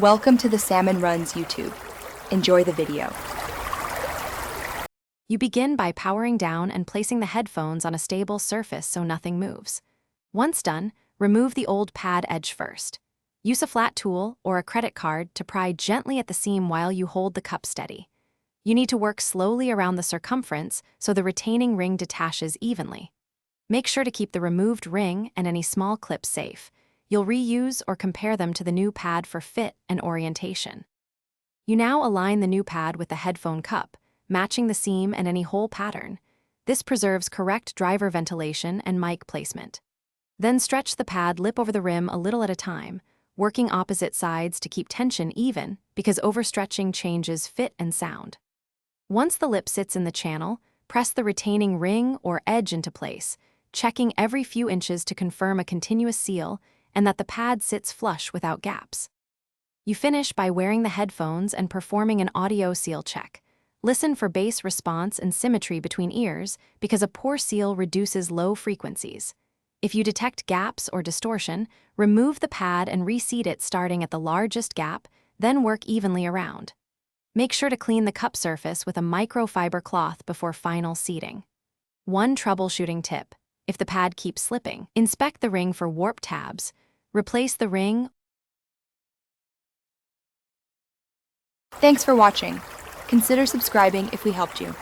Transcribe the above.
Welcome to the Salmon Runs YouTube. Enjoy the video. You begin by powering down and placing the headphones on a stable surface so nothing moves. Once done, remove the old pad edge first. Use a flat tool or a credit card to pry gently at the seam while you hold the cup steady. You need to work slowly around the circumference so the retaining ring detaches evenly. Make sure to keep the removed ring and any small clips safe. You'll reuse or compare them to the new pad for fit and orientation. You now align the new pad with the headphone cup, matching the seam and any hole pattern. This preserves correct driver ventilation and mic placement. Then stretch the pad lip over the rim a little at a time, working opposite sides to keep tension even because overstretching changes fit and sound. Once the lip sits in the channel, press the retaining ring or edge into place, checking every few inches to confirm a continuous seal and that the pad sits flush without gaps. You finish by wearing the headphones and performing an audio seal check. Listen for bass response and symmetry between ears because a poor seal reduces low frequencies. If you detect gaps or distortion, remove the pad and reseat it starting at the largest gap, then work evenly around. Make sure to clean the cup surface with a microfiber cloth before final seating. One troubleshooting tip: if the pad keeps slipping, inspect the ring for warp tabs. Replace the ring. Thanks for watching. Consider subscribing if we helped you.